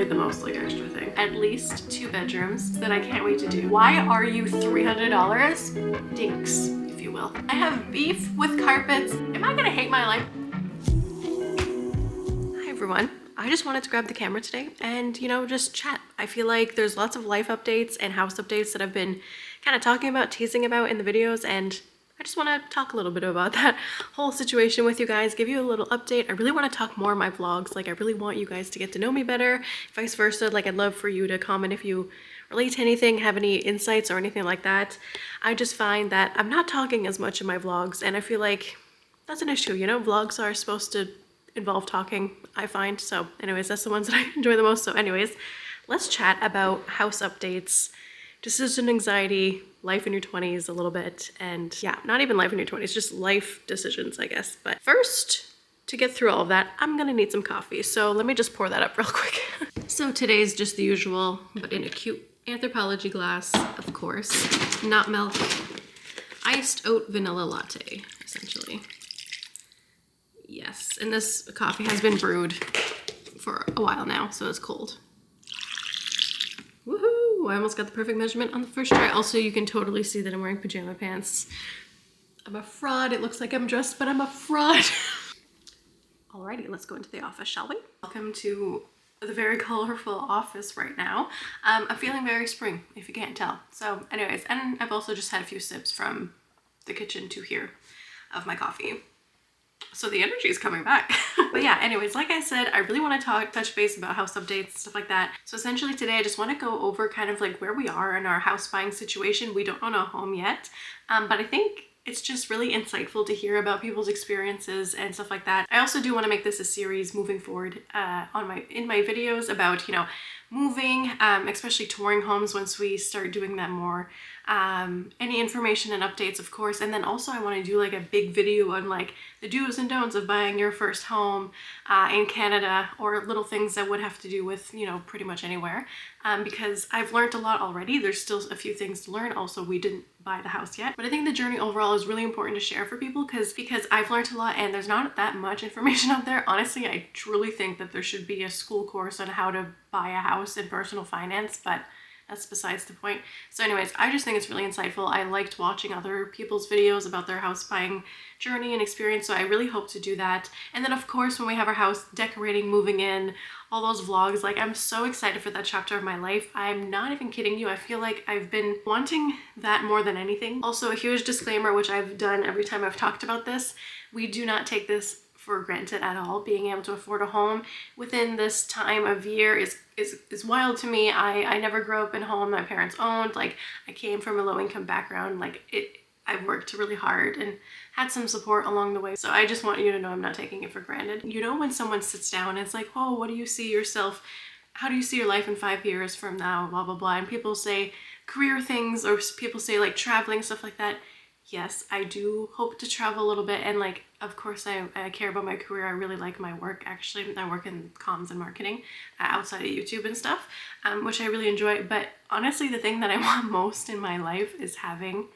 The most like extra thing. At least 2 bedrooms that I can't wait to do. Why are you $300? Dinks, if you will. I have beef with carpets. Am I gonna hate my life? Hi everyone. I just wanted to grab the camera today and, you know, just chat. I feel like there's lots of life updates and house updates that I've been kind of talking about, teasing about in the videos, and I just want to talk a little bit about that whole situation with you guys, give you a little update. I really want to talk more in my vlogs. Like, I really want you guys to get to know me better, vice versa. Like, I'd love for you to comment if you relate to anything, have any insights or anything like that. I just find that I'm not talking as much in my vlogs, and I feel like that's an issue, you know? Vlogs are supposed to involve talking, I find. So anyways, that's the ones that I enjoy the most. So anyways, let's chat about house updates, decision anxiety, life in your 20s a little bit, and yeah, not even life in your 20s, just life decisions, I guess. But first, to get through all of that, I'm gonna need some coffee. So let me just pour that up real quick. So today's just the usual, but in a cute anthropology glass, of course. Not milk, iced oat vanilla latte, essentially. Yes, and this coffee has been brewed for a while now, so it's cold. Woohoo! I almost got the perfect measurement on the first try. Also, you can totally see that I'm wearing pajama pants. I'm a fraud. It looks like I'm dressed, but I'm a fraud. Alrighty, let's go into the office, shall we? Welcome to the very colorful office right now. I'm feeling very spring, if you can't tell. So anyways, and I've also just had a few sips from the kitchen to here of my coffee. So the energy is coming back. But yeah, anyways, like I said, I really want to touch base about house updates, stuff like that. So essentially today, I just want to go over kind of like where we are in our house buying situation. We don't own a home yet, but I think it's just really insightful to hear about people's experiences and stuff like that. I also do want to make this a series moving forward in my videos about, you know, moving, especially touring homes once we start doing that more. Any information and updates, of course. And then also I want to do like a big video on like the do's and don'ts of buying your first home in Canada, or little things that would have to do with, you know, pretty much anywhere. Because I've learned a lot already. There's still a few things to learn. Also, we didn't buy the house yet, but I think the journey overall is really important to share for people because I've learned a lot and there's not that much information out there. Honestly, I truly think that there should be a school course on how to buy a house in personal finance, but that's besides the point. So anyways, I just think it's really insightful. I liked watching other people's videos about their house buying journey and experience, so I really hope to do that. And then of course, when we have our house, decorating, moving in, all those vlogs, like I'm so excited for that chapter of my life. I'm not even kidding you. I feel like I've been wanting that more than anything. Also, a huge disclaimer, which I've done every time I've talked about this, we do not take this for granted at all. Being able to afford a home within this time of year is wild to me. I never grew up in a home my parents owned. Like, I came from a low income background. Like, I've worked really hard and had some support along the way. So I just want you to know I'm not taking it for granted. You know, when someone sits down and it's like, oh, what do you see yourself? How do you see your life in 5 years from now? Blah, blah, blah. And people say career things, or people say like traveling, stuff like that. Yes, I do hope to travel a little bit, and like, of course, I care about my career. I really like my work, actually. I work in comms and marketing outside of YouTube and stuff, which I really enjoy. But honestly, the thing that I want most in my life is having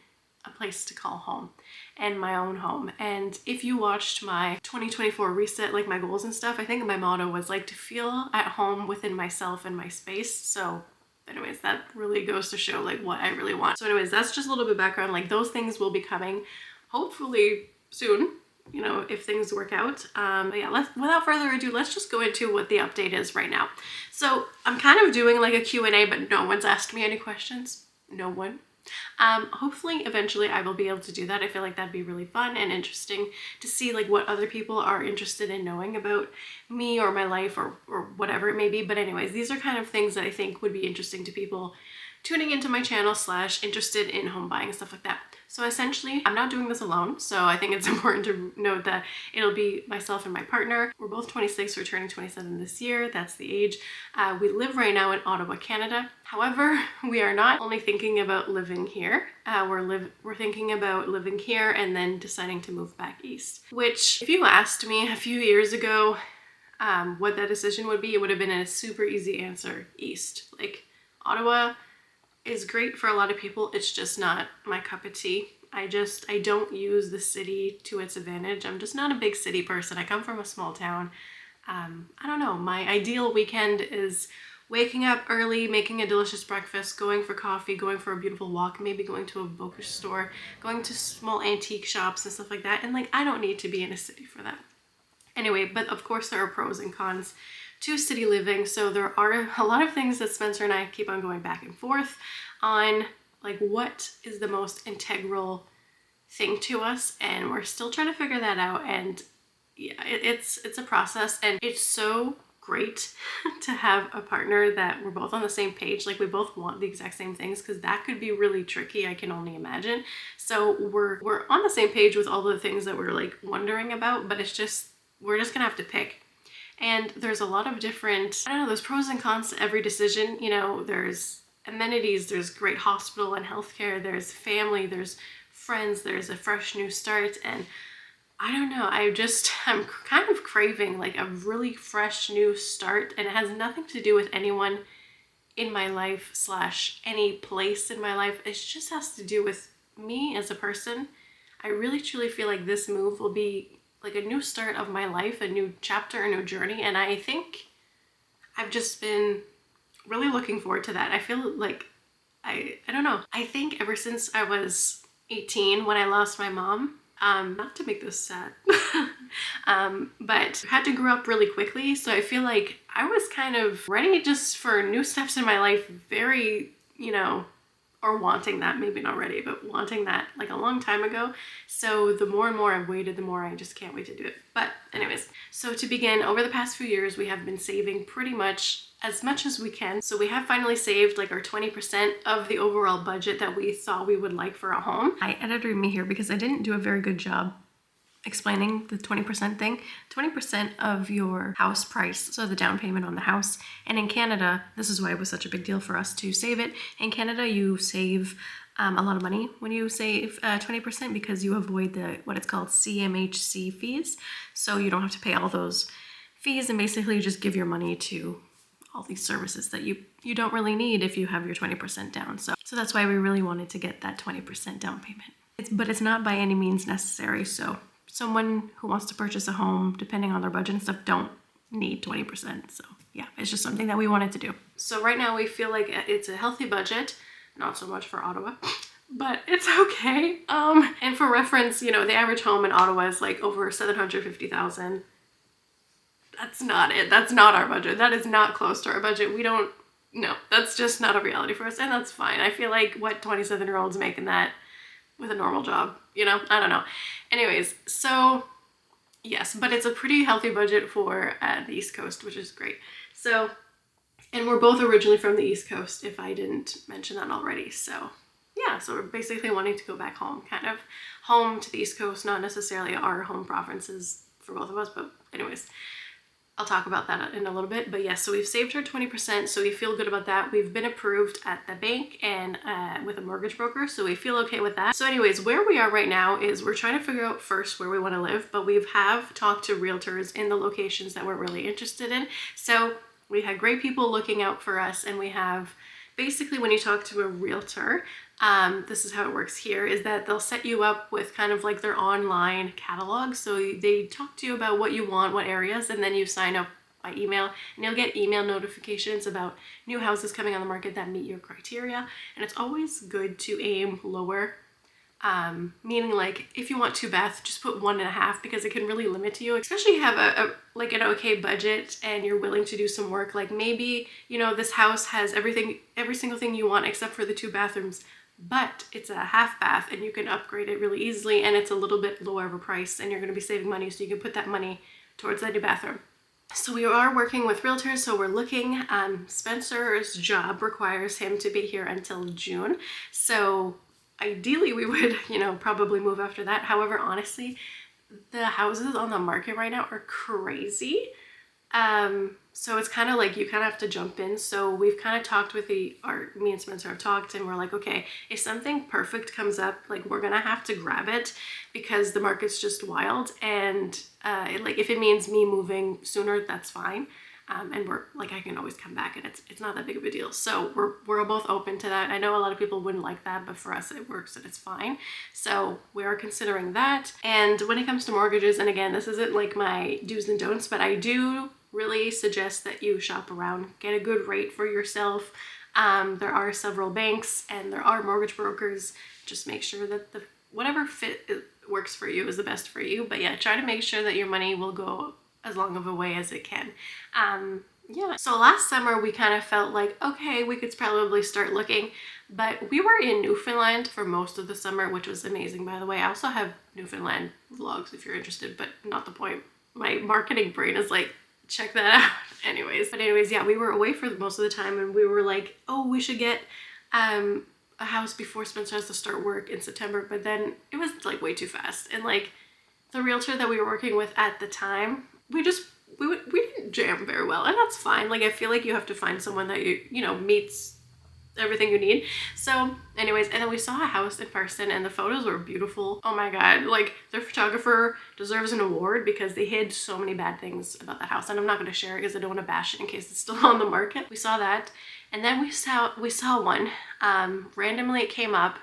a place to call home and my own home. And if you watched my 2024 reset, like my goals and stuff, I think my motto was like to feel at home within myself and my space. So anyways, that really goes to show like what I really want. So anyways, that's just a little bit of background. Like, those things will be coming hopefully soon, you know, if things work out. But yeah, without further ado, let's just go into what the update is right now. So I'm kind of doing like a Q&A, but no one's asked me any questions. No one. Hopefully eventually I will be able to do that. I feel like that'd be really fun and interesting to see like what other people are interested in knowing about me or my life or whatever it may be. But anyways, these are kind of things that I think would be interesting to people tuning into my channel / interested in home buying and stuff like that. So essentially, I'm not doing this alone. So I think it's important to note that it'll be myself and my partner. We're both 26, we're turning 27 this year. That's the age. We live right now in Ottawa, Canada. However, we are not only thinking about living here. We're thinking about living here and then deciding to move back east. Which, if you asked me a few years ago what that decision would be, it would have been a super easy answer: east. Like, Ottawa is great for a lot of people. It's just not my cup of tea. I don't use the city to its advantage. I'm just not a big city person. I come from a small town. I don't know. My ideal weekend is waking up early, making a delicious breakfast, going for coffee, going for a beautiful walk, maybe going to a book store, going to small antique shops and stuff like that. And like, I don't need to be in a city for that. Anyway, but of course there are pros and cons to city living. So there are a lot of things that Spencer and I keep on going back and forth on, like what is the most integral thing to us, and we're still trying to figure that out. And yeah, it's a process, and it's so great to have a partner that we're both on the same page, like we both want the exact same things, because that could be really tricky, I can only imagine. So we're on the same page with all the things that we're like wondering about, but it's just, we're just gonna have to pick. And there's a lot of different, I don't know, there's pros and cons to every decision. You know, there's amenities, there's great hospital and healthcare, there's family, there's friends, there's a fresh new start. And I don't know, I'm kind of craving like a really fresh new start, and it has nothing to do with anyone in my life slash any place in my life. It just has to do with me as a person. I really truly feel like this move will be like a new start of my life, a new chapter, a new journey. And I think I've just been really looking forward to that. I feel like, I don't know. I think ever since I was 18 when I lost my mom, not to make this sad, but I had to grow up really quickly. So I feel like I was kind of ready just for new steps in my life, very, you know, or wanting that, maybe not ready, but wanting that like a long time ago. So the more and more I've waited, the more I just can't wait to do it. But anyways, so to begin, over the past few years, we have been saving pretty much as we can. So we have finally saved like our 20% of the overall budget that we thought we would like for a home. I edited me here because I didn't do a very good job explaining the 20% thing. 20% of your house price, so the down payment on the house. And in Canada, this is why it was such a big deal for us to save it. In Canada, you save a lot of money when you save 20% because you avoid what it's called CMHC fees. So you don't have to pay all those fees, and basically you just give your money to all these services that you don't really need if you have your 20% down. So that's why we really wanted to get that 20% down payment. But it's not by any means necessary. So someone who wants to purchase a home, depending on their budget and stuff, don't need 20%. So yeah, it's just something that we wanted to do. So right now we feel like it's a healthy budget, not so much for Ottawa, but it's okay. And for reference, you know, the average home in Ottawa is like over 750,000. That's not it. That's not our budget. That is not close to our budget. No, that's just not a reality for us, and that's fine. I feel like what 27-year-olds making that with a normal job, you know? I don't know. Anyways, so yes, but it's a pretty healthy budget for the East Coast, which is great. So, and we're both originally from the East Coast, if I didn't mention that already. So yeah, so we're basically wanting to go back home, kind of home to the East Coast, not necessarily our home provinces for both of us, but anyways, I'll talk about that in a little bit. But yes, so we've saved our 20%, so we feel good about that. We've been approved at the bank and with a mortgage broker, so we feel okay with that. So anyways, where we are right now is we're trying to figure out first where we want to live, but we have talked to realtors in the locations that we're really interested in. So we had great people looking out for us, and we have basically, when you talk to a realtor, this is how it works here, is that they'll set you up with kind of like their online catalog. So they talk to you about what you want, what areas, and then you sign up by email, and you'll get email notifications about new houses coming on the market that meet your criteria. And it's always good to aim lower, meaning like if you want 2-bath, just put 1.5, because it can really limit you, especially if you have like an okay budget and you're willing to do some work. Like maybe, you know, this house has every single thing you want except for the 2 bathrooms, but it's a half bath and you can upgrade it really easily, and it's a little bit lower of a price, and you're going to be saving money, so you can put that money towards that new bathroom. So we are working with realtors, so we're looking. Spencer's job requires him to be here until June, so ideally we would, you know, probably move after that. However, honestly, the houses on the market right now are crazy. So it's kind of like you kind of have to jump in. So we've kind of talked with me and Spencer have talked, and we're like, okay, if something perfect comes up, like we're gonna have to grab it, because the market's just wild. And like if it means me moving sooner, that's fine. And we're like, I can always come back, and it's not that big of a deal. So we're both open to that. I know a lot of people wouldn't like that, but for us it works and it's fine. So we are considering that. And when it comes to mortgages, and again, this isn't like my do's and don'ts, but I do really suggest that you shop around, get a good rate for yourself. There are several banks and there are mortgage brokers. Just make sure that the whatever fit works for you is the best for you. But yeah, try to make sure that your money will go as long of a way as it can. Yeah, so last summer we kind of felt like, okay, we could probably start looking, but we were in Newfoundland for most of the summer, which was amazing, by the way. I also have Newfoundland vlogs if you're interested, but not the point. My marketing brain is like, check that out. But anyways, yeah, we were away for most of the time and we were like, oh, we should get a house before Spencer has to start work in September, but then it was like way too fast. And like the realtor that we were working with at the time, we didn't jam very well, and that's fine. Like I feel like you have to find someone that you know meets everything you need. So anyways, and then we saw a house in person and the photos were beautiful. Oh my god, like their photographer deserves an award because they hid so many bad things about that house, and I'm not going to share it because I don't want to bash it in case it's still on the market. We saw that, and then we saw one randomly. It came up,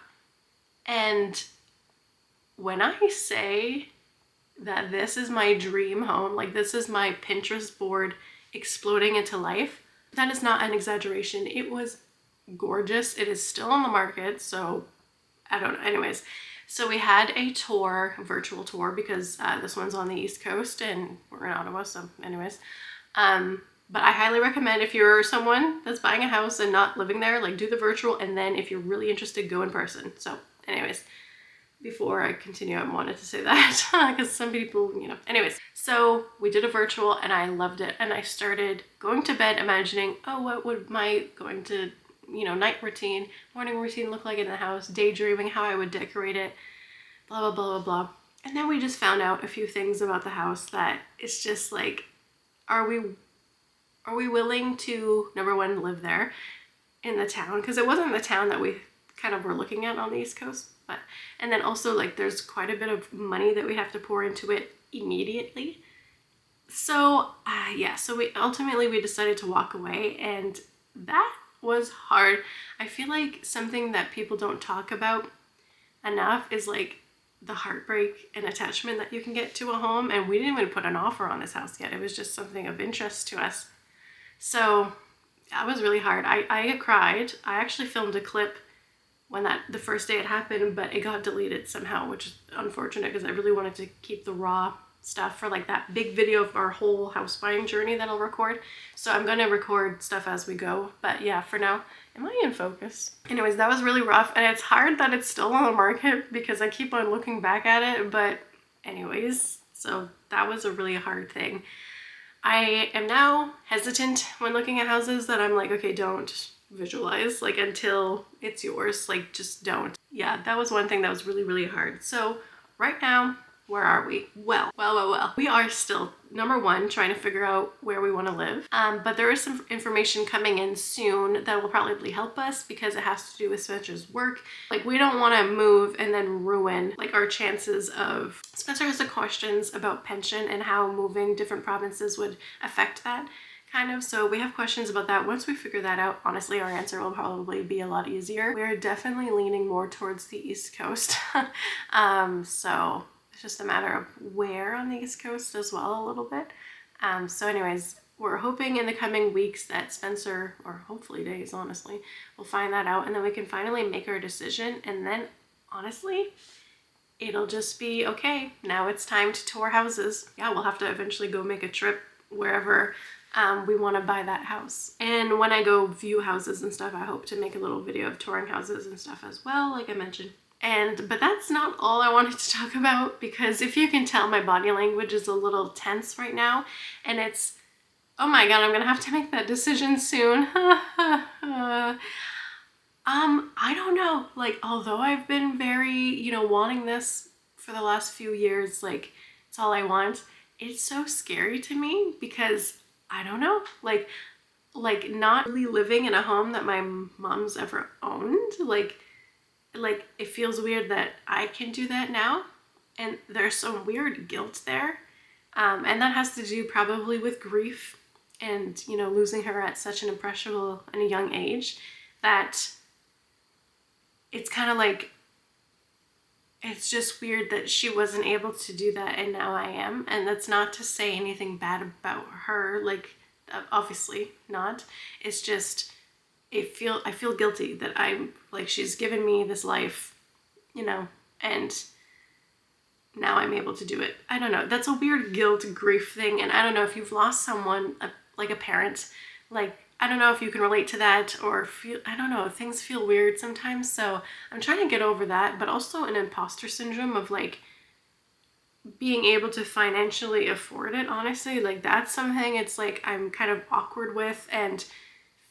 and when I say that this is my dream home, like this is my Pinterest board exploding into life, that is not an exaggeration. It was gorgeous. It is still on the market, so I don't know. Anyways, so we had a tour, a virtual tour, because this one's on the East Coast and we're in Ottawa, so anyways. But I highly recommend if you're someone that's buying a house and not living there, like do the virtual, and then if you're really interested, go in person. So anyways, before I continue, I wanted to say that because some people, you know, anyways. So we did a virtual and I loved it. And I started going to bed imagining, oh, what would my going to, you know, night routine, morning routine look like in the house, daydreaming how I would decorate it, blah, blah, blah, blah, blah. And then we just found out a few things about the house that it's just like, are we willing to, number one, live there in the town? Because it wasn't the town that we kind of were looking at on the East Coast. But, and then also like there's quite a bit of money that we have to pour into it immediately. So yeah, so we decided to walk away, and that was hard. I feel like something that people don't talk about enough is like the heartbreak and attachment that you can get to a home, and we didn't even put an offer on this house yet. It was just something of interest to us. So that was really hard. I cried. I actually filmed a clip when the first day it happened, but it got deleted somehow, which is unfortunate because I really wanted to keep the raw stuff for like that big video of our whole house buying journey that I'll record. So I'm gonna record stuff as we go. But yeah, for now, am I in focus? Anyways, that was really rough, and it's hard that it's still on the market because I keep on looking back at it. But anyways, so that was a really hard thing. I am now hesitant when looking at houses that I'm like, okay, don't visualize like until it's yours, like just don't. Yeah, that was one thing that was really, really hard. So right now, where are we? Well, we are still, number one, trying to figure out where we want to live. But there is some information coming in soon that will probably help us because it has to do with Spencer's work. Like we don't want to move and then ruin like our chances of, Spencer has some questions about pension and how moving different provinces would affect that kind of. So we have questions about that. Once we figure that out, honestly, our answer will probably be a lot easier. We're definitely leaning more towards the East Coast. So it's just a matter of where on the East Coast as well a little bit. So anyways, we're hoping in the coming weeks that Spencer, or hopefully days, honestly, will find that out, and then we can finally make our decision. And then honestly, it'll just be, okay, now it's time to tour houses. Yeah, we'll have to eventually go make a trip wherever we want to buy that house. And when I go view houses and stuff, I hope to make a little video of touring houses and stuff as well, like I mentioned. But that's not all I wanted to talk about, because if you can tell, my body language is a little tense right now, and it's, oh my god, I'm gonna have to make that decision soon. I don't know, like, although I've been very, you know, wanting this for the last few years, like, it's all I want, it's so scary to me because I don't know, like not really living in a home that my mom's ever owned, like it feels weird that I can do that now, and there's some weird guilt there, and that has to do probably with grief and, you know, losing her at such an impressionable and a young age, that it's kind of like it's just weird that she wasn't able to do that and now I am. And that's not to say anything bad about her, like obviously not. It's just I feel guilty that I'm like, she's given me this life, you know, and now I'm able to do it. I don't know. That's a weird guilt grief thing. And I don't know if you've lost someone, like a parent, like, I don't know if you can relate to that or feel, I don't know, things feel weird sometimes. So I'm trying to get over that, but also an imposter syndrome of like being able to financially afford it. Honestly, like that's something it's like I'm kind of awkward with and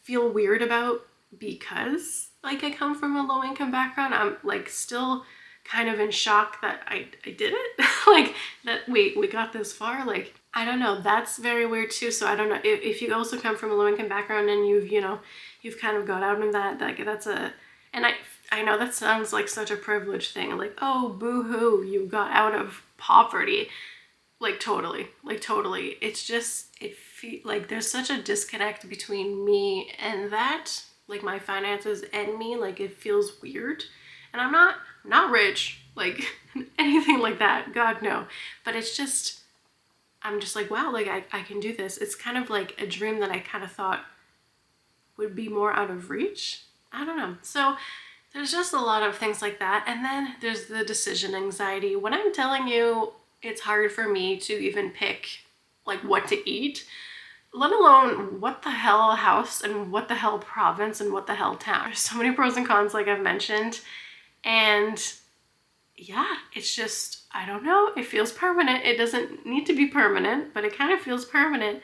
feel weird about because like I come from a low income background. I'm like still kind of in shock that I did it. Like that we got this far. Like I don't know, that's very weird too. So I don't know if you also come from a low income background and you've kind of got out of that, like that's a, and I know that sounds like such a privileged thing, like, oh boo-hoo, you got out of poverty. Like totally. It's just like there's such a disconnect between me and that, like my finances and me. Like it feels weird, and I'm not rich, like anything like that, God no, but it's just I'm just like, wow, like I can do this. It's kind of like a dream that I kind of thought would be more out of reach. I don't know. So there's just a lot of things like that. And then there's the decision anxiety. When I'm telling you it's hard for me to even pick like what to eat, let alone what the hell house and what the hell province and what the hell town. There's so many pros and cons like I've mentioned. And yeah, it's just, I don't know, it feels permanent. It doesn't need to be permanent, but it kind of feels permanent.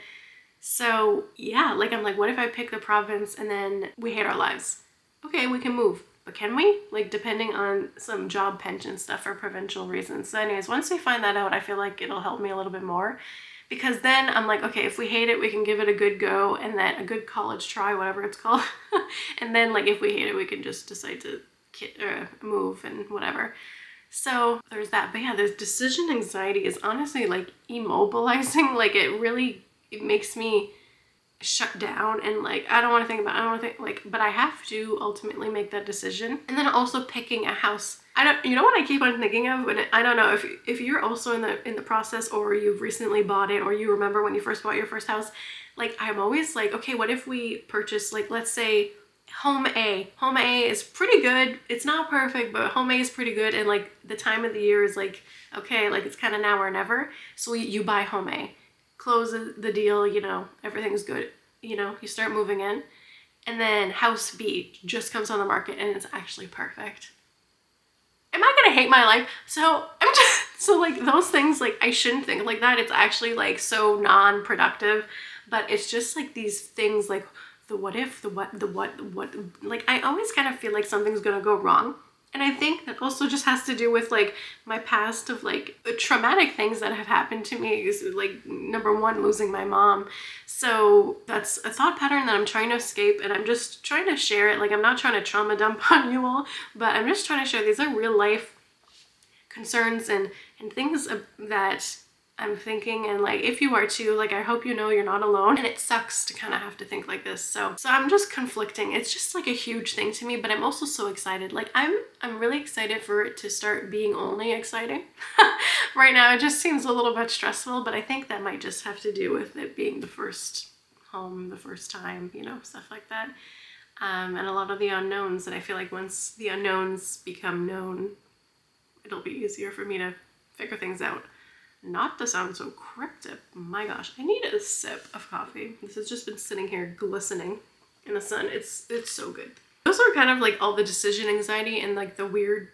So yeah, like I'm like, what if I pick the province and then we hate our lives? Okay, we can move, but can we? Like depending on some job pension stuff for provincial reasons. So anyways, once we find that out, I feel like it'll help me a little bit more, because then I'm like, okay, if we hate it, we can give it a good go and then a good college try, whatever it's called. And then like if we hate it, we can just decide to move and whatever. So there's that. But yeah, this decision anxiety is honestly like immobilizing. Like it makes me shut down and like I don't want to think about it. I don't want to think like, but I have to ultimately make that decision. And then also picking a house. You know what I keep on thinking of, and I don't know if you're also in the process or you've recently bought it or you remember when you first bought your first house. Like I'm always like, okay, what if we purchase, like, let's say home A. Home A is pretty good. It's not perfect, but home A is pretty good. And like the time of the year is like, okay, like it's kind of now or never. So you buy home A, close the deal, you know, everything's good. You know, you start moving in, and then house B just comes on the market and it's actually perfect. Am I gonna hate my life? So I'm just, so like those things, like I shouldn't think like that. It's actually like so non-productive, but it's just like these things like the what if, the what, like I always kind of feel like something's gonna go wrong. And I think that also just has to do with like my past of like traumatic things that have happened to me. Is like number one, losing my mom. So that's a thought pattern that I'm trying to escape, and I'm just trying to share it. Like I'm not trying to trauma dump on you all, but I'm just trying to share these are real life concerns and things that I'm thinking, and like if you are too, like I hope you know you're not alone. And it sucks to kind of have to think like this. So I'm just conflicting. It's just like a huge thing to me, but I'm also so excited. Like I'm really excited for it to start being only exciting. Right now it just seems a little bit stressful, but I think that might just have to do with it being the first home, the first time, you know, stuff like that. And a lot of the unknowns, and I feel like once the unknowns become known, it'll be easier for me to figure things out. Not to sound so cryptic, my gosh, I need a sip of coffee. This has just been sitting here glistening in the sun. It's so good. Those are kind of like all the decision anxiety and like the weird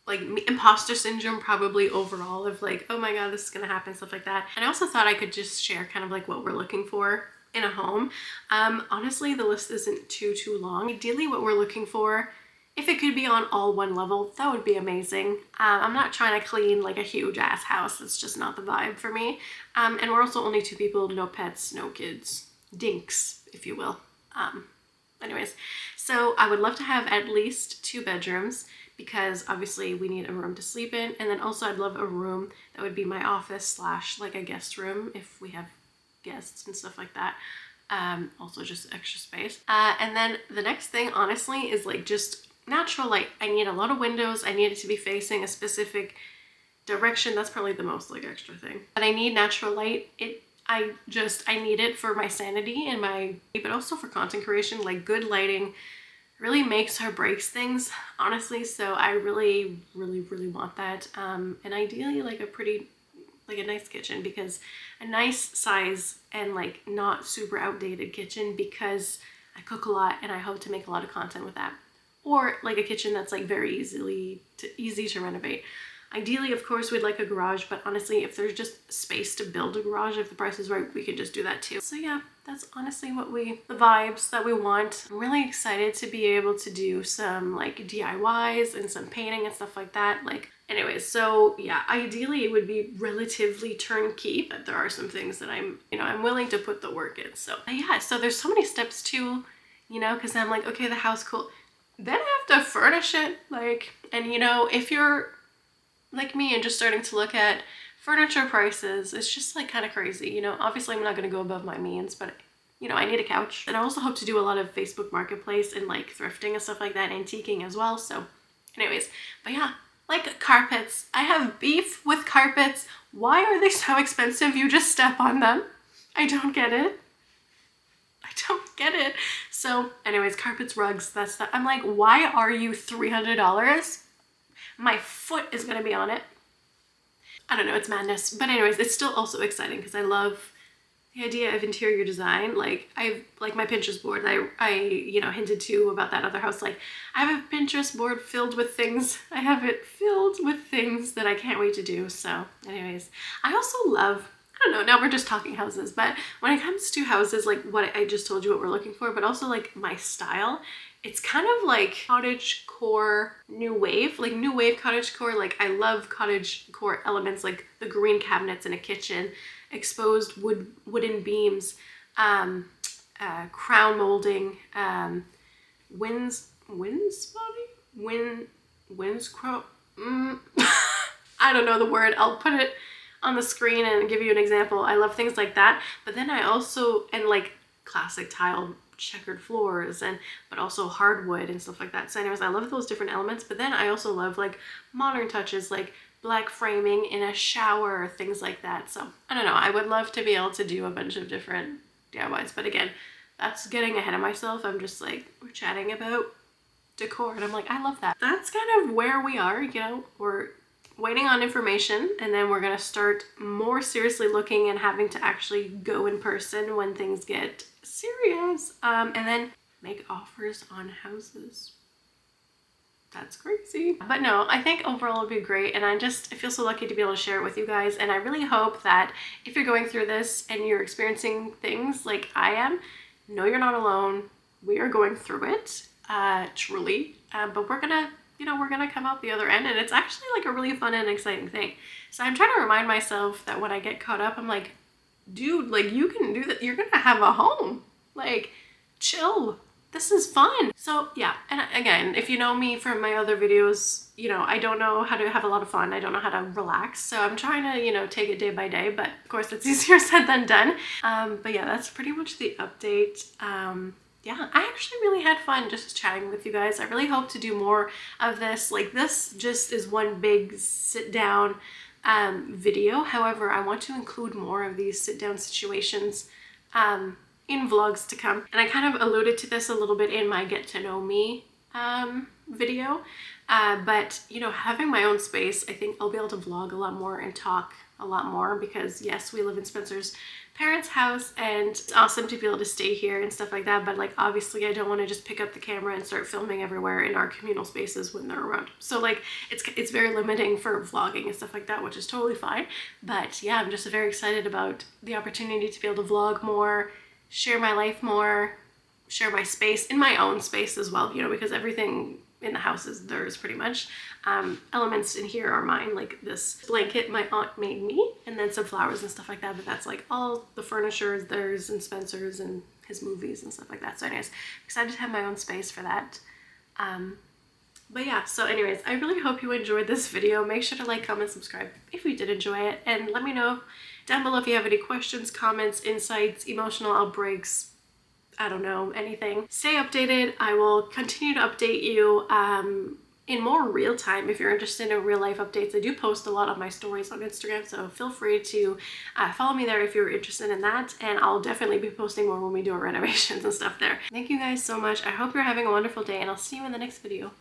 like imposter syndrome probably overall of like, oh my god, this is gonna happen, stuff like that. And I also thought I could just share kind of like what we're looking for in a home. Honestly, the list isn't too long. Ideally what we're looking for, if it could be on all one level, that would be amazing. I'm not trying to clean like a huge ass house. That's just not the vibe for me. And we're also only 2 people, no pets, no kids. Dinks, if you will. Anyways, so I would love to have at least 2 bedrooms, because obviously we need a room to sleep in. And then also I'd love a room that would be my office slash like a guest room if we have guests and stuff like that. Also just extra space. And then the next thing honestly is like just natural light. I need a lot of windows. I need it to be facing a specific direction. That's probably the most like extra thing. But I need natural light. I need it for my sanity and but also for content creation. Like good lighting really makes or breaks things, honestly. So I really, really, really want that. And ideally like a nice kitchen, because a nice size and like not super outdated kitchen, because I cook a lot and I hope to make a lot of content with that. Or like a kitchen that's like very easy to renovate. Ideally, of course, we'd like a garage, but honestly, if there's just space to build a garage, if the price is right, we could just do that too. So yeah, that's honestly the vibes that we want. I'm really excited to be able to do some like DIYs and some painting and stuff like that. Like, anyways, so yeah, ideally it would be relatively turnkey, but there are some things that I'm willing to put the work in. So yeah, so there's so many steps too, because I'm like, okay, the house, cool. Then I have to furnish it, like, and if you're like me and just starting to look at furniture prices, it's just like kind of crazy. Obviously I'm not going to go above my means, but I need a couch. And I also hope to do a lot of Facebook Marketplace and like thrifting and stuff like that, antiquing as well. So anyways, but yeah, like carpets. I have beef with carpets. Why are they so expensive? You just step on them. I don't get it. I don't get it. So anyways, carpets, rugs, that's that. I'm like, why are you $300? My foot is going to be on it. I don't know, it's madness. But anyways, it's still also exciting because I love the idea of interior design. Like like my Pinterest board, I hinted to about that other house. Like I have a Pinterest board filled with things. I have it filled with things that I can't wait to do. So anyways, I also love, I don't know, now we're just talking houses, but when it comes to houses, like what I just told you what we're looking for, but also like my style, it's kind of like cottage core, new wave cottage core. Like I love cottage core elements, like the green cabinets in a kitchen, exposed wooden beams, crown molding, I don't know the word. I'll put it on the screen and give you an example. I love things like that. But then I also, and like classic tile, checkered floors, but also hardwood and stuff like that. So anyways, I love those different elements. But then I also love like modern touches, like black framing in a shower, things like that. So I don't know, I would love to be able to do a bunch of different DIYs, but again, that's getting ahead of myself. I'm just like, we're chatting about decor and I'm like, I love that. That's kind of where we are. We're waiting on information, and then we're gonna start more seriously looking and having to actually go in person when things get serious, and then make offers on houses. That's crazy. But no, I think overall it'll be great, and I feel so lucky to be able to share it with you guys. And I really hope that if you're going through this and you're experiencing things like I am, no, you're not alone. We are going through it, truly, but we're gonna come out the other end, and it's actually like a really fun and exciting thing. So I'm trying to remind myself that when I get caught up, I'm like, dude, like you can do that. You're gonna have a home. Like, chill. This is fun. So yeah, and again, if you know me from my other videos, I don't know how to have a lot of fun. I don't know how to relax. So I'm trying to, take it day by day, but of course it's easier said than done. But yeah, that's pretty much the update. Yeah, I actually really had fun just chatting with you guys. I really hope to do more of this. Like this just is one big sit down video. However, I want to include more of these sit down situations in vlogs to come. And I kind of alluded to this a little bit in my get to know me video. But having my own space, I think I'll be able to vlog a lot more and talk a lot more, because yes, we live in Spencer's parents' house and it's awesome to be able to stay here and stuff like that, but like obviously I don't want to just pick up the camera and start filming everywhere in our communal spaces when they're around. So like it's very limiting for vlogging and stuff like that, which is totally fine. But yeah, I'm just very excited about the opportunity to be able to vlog more, share my life more, share my space in my own space as well, because everything in the house is theirs pretty much. Elements in here are mine, like this blanket my aunt made me, and then some flowers and stuff like that, but that's like all the furniture is theirs, and Spencer's and his movies and stuff like that. So anyways, excited to have my own space for that. But yeah, so anyways, I really hope you enjoyed this video. Make sure to like, comment, subscribe if you did enjoy it, and let me know down below if you have any questions, comments, insights, emotional outbreaks, I don't know, anything. Stay updated. I will continue to update you in more real time if you're interested in real life updates. I do post a lot of my stories on Instagram, so feel free to follow me there if you're interested in that, and I'll definitely be posting more when we do our renovations and stuff there. Thank you guys so much. I hope you're having a wonderful day, and I'll see you in the next video.